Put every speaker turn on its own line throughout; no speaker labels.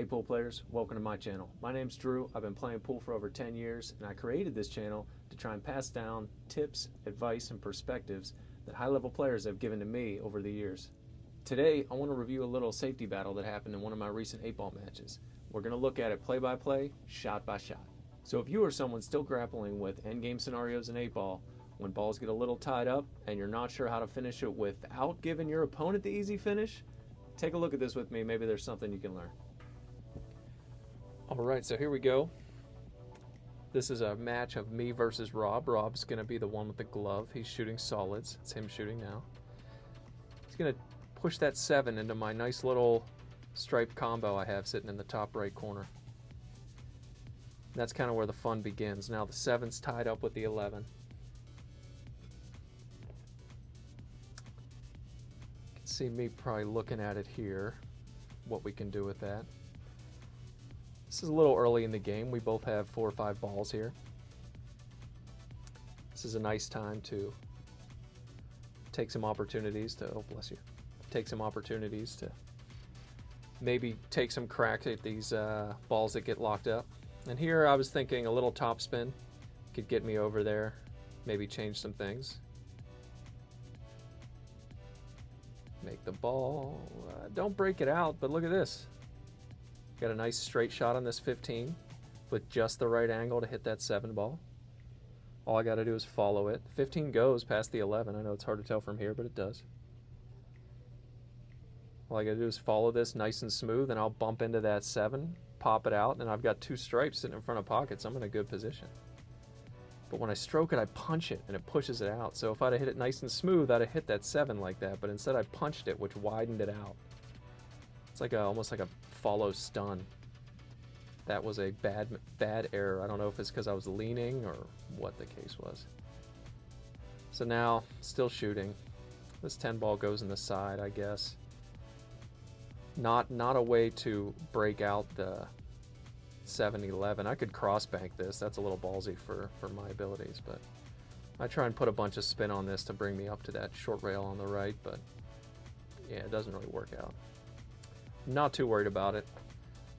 Hey pool players, welcome to my channel. My name's Drew. I've been playing pool for over 10 years and I created this channel to try and pass down tips, advice, and perspectives that high-level players have given to me over the years. Today, I want to review a little safety battle that happened in one of my recent 8-ball matches. We're going to look at it play by play, shot by shot. So if you are someone still grappling with endgame scenarios in 8-ball, when balls get a little tied up and you're not sure how to finish it without giving your opponent the easy finish, take a look at this with me. Maybe there's something you can learn. Alright, so here we go. This is a match of me versus Rob. Rob's going to be the one with the glove. He's shooting solids. It's him shooting now. He's going to push that 7 into my nice little striped combo I have sitting in the top right corner. That's kind of where the fun begins. Now the 7's tied up with the 11. You can see me probably looking at it here, what we can do with that. This is a little early in the game. We both have 4 or 5 balls here. This is a nice time to take some opportunities to, oh bless you, take some opportunities to maybe take some crack at these balls that get locked up. And here I was thinking a little topspin could get me over there, maybe change some things. Make the ball, don't break it out, but look at this. Got a nice straight shot on this 15 with just the right angle to hit that 7 ball. All I got to do is follow it. 15 goes past the 11. I know it's hard to tell from here, but it does. All I got to do is follow this nice and smooth, and I'll bump into that 7, pop it out, and I've got 2 stripes sitting in front of pockets. I'm in a good position. But when I stroke it, I punch it, and it pushes it out. So if I'd have hit it nice and smooth, I'd have hit that 7 like that. But instead, I punched it, which widened it out. It's like almost like a follow stun. That was a bad error. I don't know if it's because I was leaning or what the case was. So now, still shooting. This 10 ball goes in the side, I guess. Not a way to break out the 7-11. I could cross bank this. That's a little ballsy for my abilities, but I try and put a bunch of spin on this to bring me up to that short rail on the right, but yeah, it doesn't really work out. Not too worried about it.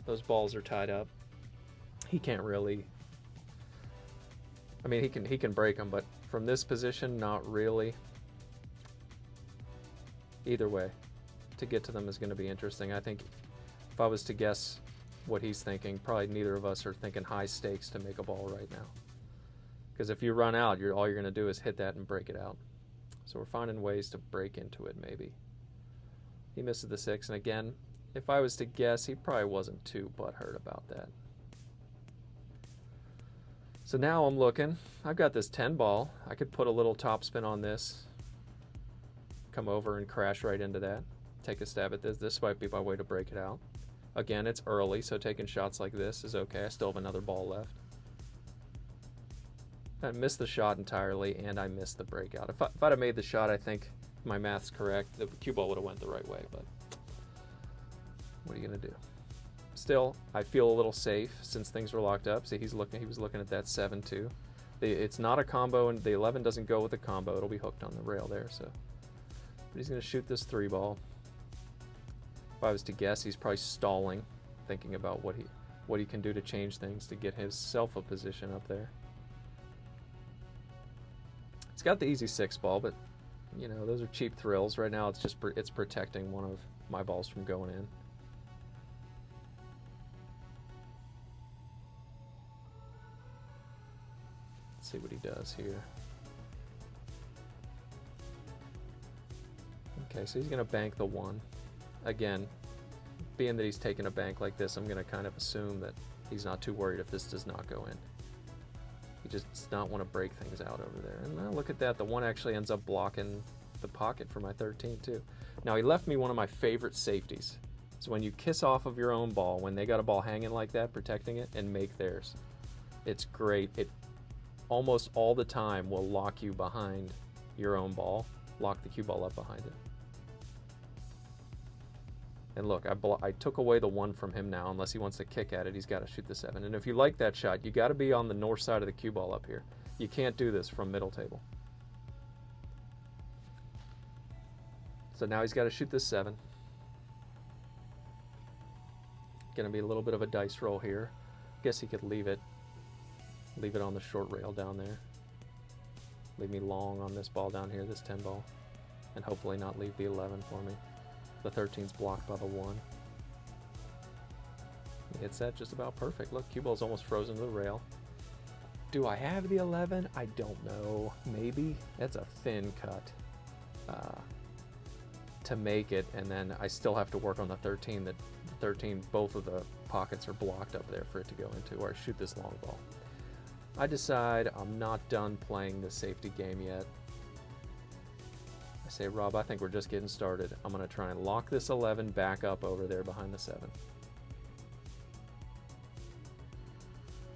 Those balls are tied up. He can't really, I mean, he can break them, but from this position, not really. Either way, to get to them is going to be interesting. I think if I was to guess what he's thinking, probably neither of us are thinking high stakes to make a ball right now. Because if you run out, all you're going to do is hit that and break it out. So we're finding ways to break into it, maybe. He misses the 6, and again, if I was to guess, he probably wasn't too butthurt about that. So now I'm looking. I've got this 10 ball. I could put a little topspin on this, come over and crash right into that, take a stab at this. This might be my way to break it out. Again, it's early, so taking shots like this is okay. I still have another ball left. I missed the shot entirely, and I missed the breakout. If I'd have made the shot, I think, if my math's correct, the cue ball would have went the right way, but what are you going to do? Still, I feel a little safe since things were locked up. See, he was looking at that 7 too. It's not a combo, and the 11 doesn't go with a combo. It'll be hooked on the rail there. So, but he's going to shoot this 3 ball. If I was to guess, he's probably stalling, thinking about what he can do to change things to get himself a position up there. It's got the easy 6 ball, but you know, those are cheap thrills. Right now, it's protecting one of my balls from going in. See what he does here. Okay, so he's going to bank the 1. Again, being that he's taking a bank like this, I'm going to kind of assume that he's not too worried if this does not go in. He just does not want to break things out over there. And look at that, the 1 actually ends up blocking the pocket for my 13 too. Now he left me one of my favorite safeties. So when you kiss off of your own ball, when they got a ball hanging like that, protecting it, and make theirs. It's great. It almost all the time will lock you behind your own ball, lock the cue ball up behind it. And look, I took away the 1 from him now. Unless he wants to kick at it, he's got to shoot the 7. And if you like that shot, you got to be on the north side of the cue ball up here. You can't do this from middle table. So now he's got to shoot this 7. Gonna be a little bit of a dice roll here. Guess he could leave it on the short rail down there. Leave me long on this ball down here, this 10 ball. And hopefully not leave the 11 for me. The 13's blocked by the 1. It's that just about perfect. Look, cue ball's almost frozen to the rail. Do I have the 11? I don't know. Maybe. That's a thin cut to make it, and then I still have to work on the 13. The 13, both of the pockets are blocked up there for it to go into, or I shoot this long ball. I decide I'm not done playing the safety game yet. I say, Rob, I think we're just getting started. I'm going to try and lock this 11 back up over there behind the 7.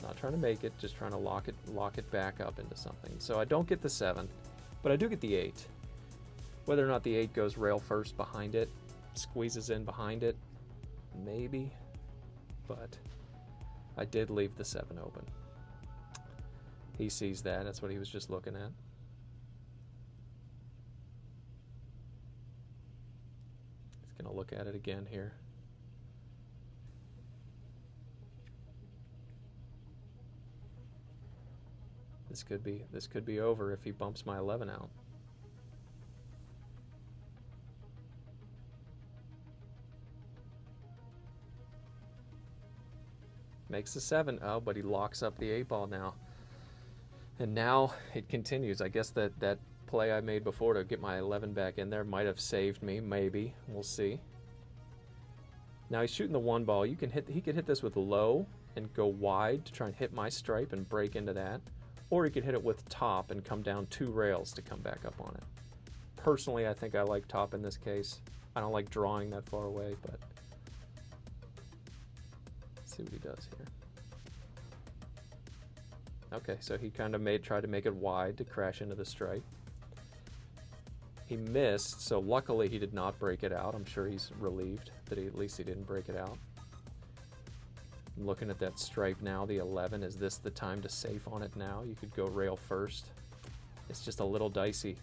Not trying to make it, just trying to lock it back up into something. So I don't get the 7, but I do get the 8. Whether or not the 8 goes rail first behind it, squeezes in behind it, maybe, but I did leave the 7 open. He sees that, that's what he was just looking at. He's gonna look at it again here. This could be over if he bumps my 11 out. Makes the 7. Oh, but he locks up the 8 ball now. And now it continues. I guess that play I made before to get my 11 back in there might have saved me, maybe. We'll see. Now he's shooting the 1 ball. He can hit this with low and go wide to try and hit my stripe and break into that. Or he could hit it with top and come down 2 rails to come back up on it. Personally, I think I like top in this case. I don't like drawing that far away, but let's see what he does here. Okay, so he kind of tried to make it wide to crash into the stripe. He missed, so luckily he did not break it out. I'm sure he's relieved that at least he didn't break it out. I'm looking at that stripe now, the 11. Is this the time to safe on it now? You could go rail first. It's just a little dicey.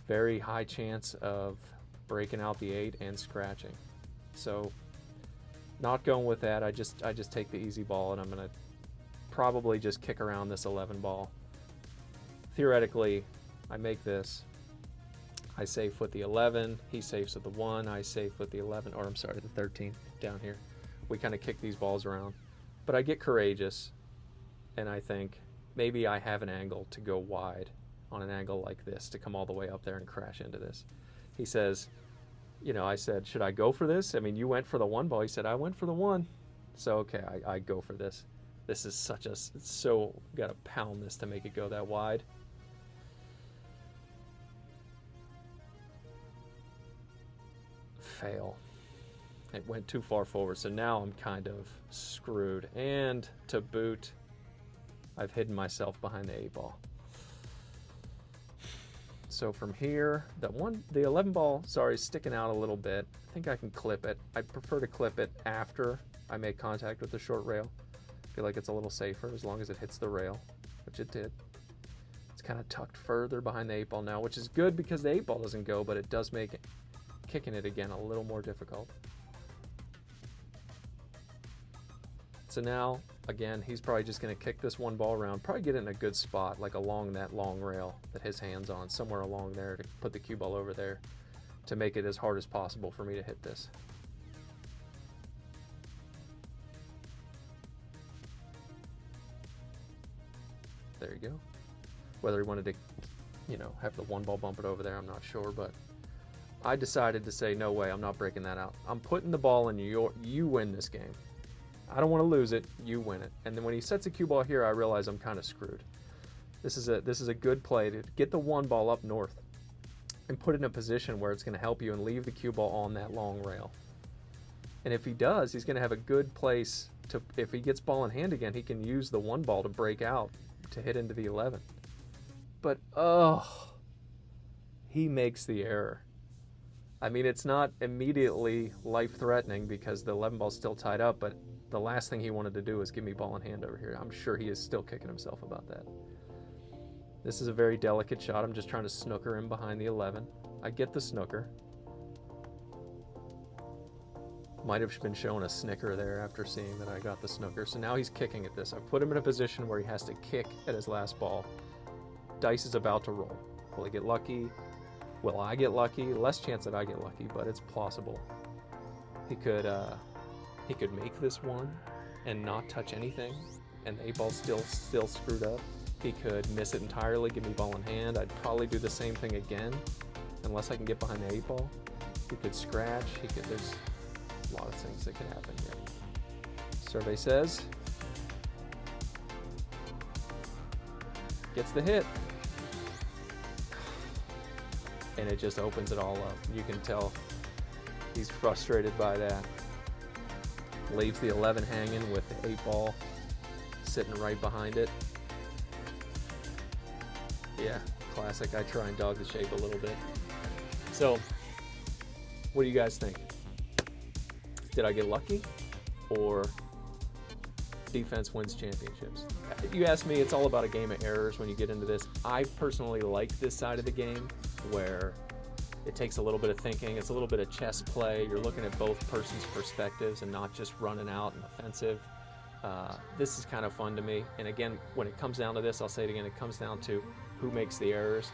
Very high chance of breaking out the 8 and scratching. So not going with that. I just take the easy ball, and I'm going to probably just kick around this 11 ball. Theoretically, I make this. I safe with the 11. He safes with the 1. I safe with the 11, or I'm sorry, the 13 down here. We kind of kick these balls around. But I get courageous, and I think maybe I have an angle to go wide on an angle like this to come all the way up there and crash into this. He says, you know, I said, should I go for this? I mean, you went for the 1 ball. He said, I went for the 1. So, okay, I go for this. This is such a, it's so, got to pound this to make it go that wide. Fail. It went too far forward, so now I'm kind of screwed. And to boot, I've hidden myself behind the 8 ball. So from here, the 11 ball, sorry, is sticking out a little bit. I think I can clip it. I prefer to clip it after I make contact with the short rail. I feel like it's a little safer as long as it hits the rail, which it did. It's kind of tucked further behind the 8 ball now, which is good because the 8 ball doesn't go, but it does make it, kicking it again a little more difficult. So now, again, he's probably just going to kick this 1 ball around, probably get it in a good spot, like along that long rail that his hand's on, somewhere along there to put the cue ball over there to make it as hard as possible for me to hit this. There you go. Whether he wanted to, you know, have the 1 ball bump it over there, I'm not sure, but I decided to say, no way, I'm not breaking that out. I'm putting the ball in you win this game. I don't want to lose it, you win it. And then when he sets a cue ball here, I realize I'm kind of screwed. This is a good play to get the 1 ball up north and put it in a position where it's going to help you and leave the cue ball on that long rail. And if he does, he's going to have a good place to, if he gets ball in hand again, he can use the 1 ball to break out to hit into the 11. But, oh, he makes the error. I mean, it's not immediately life-threatening because the 11 ball's still tied up, but the last thing he wanted to do was give me ball in hand over here. I'm sure he is still kicking himself about that. This is a very delicate shot. I'm just trying to snooker him behind the 11. I get the snooker. Might have been showing a snicker there after seeing that I got the snooker. So now he's kicking at this. I've put him in a position where he has to kick at his last ball. Dice is about to roll. Will he get lucky? Will I get lucky? Less chance that I get lucky, but it's plausible. He could make this one and not touch anything, and the 8-ball's still screwed up. He could miss it entirely, give me ball in hand. I'd probably do the same thing again, unless I can get behind the 8-ball. He could scratch. There's a lot of things that could happen here. Survey says gets the hit, and it just opens it all up. You can tell he's frustrated by that. Leaves the 11 hanging with the 8-ball sitting right behind it. Yeah, classic. I try and dog the shape a little bit. So, what do you guys think? Did I get lucky, or defense wins championships? You ask me, it's all about a game of errors when you get into this. I personally like this side of the game where it takes a little bit of thinking. It's a little bit of chess play. You're looking at both persons' perspectives and not just running out and offensive. This is kind of fun to me. And again, when it comes down to this, I'll say it again, it comes down to who makes the errors.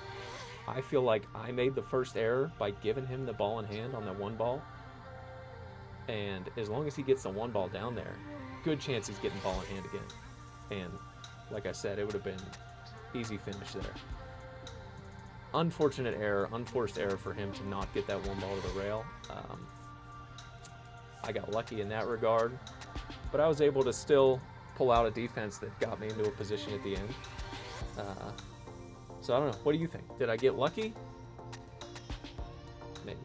I feel like I made the first error by giving him the ball in hand on the 1 ball. And as long as he gets the 1 ball down there, good chance he's getting ball in hand again. And like I said, it would have been easy finish there. Unfortunate error, unforced error for him to not get that 1 ball to the rail. I got lucky in that regard, but I was able to still pull out a defense that got me into a position at the end. So I don't know. What do you think? Did I get lucky? Maybe.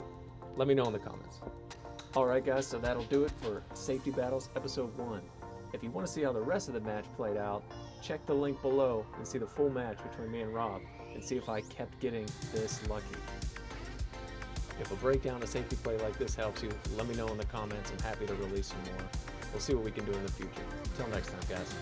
Let me know in the comments. All right, guys, so that'll do it for Safety Battles Episode 1. If you want to see how the rest of the match played out, check the link below and see the full match between me and Rob, and see if I kept getting this lucky. If a breakdown of safety play like this helps you, let me know in the comments. I'm happy to release some more. We'll see what we can do in the future. Until next time, guys.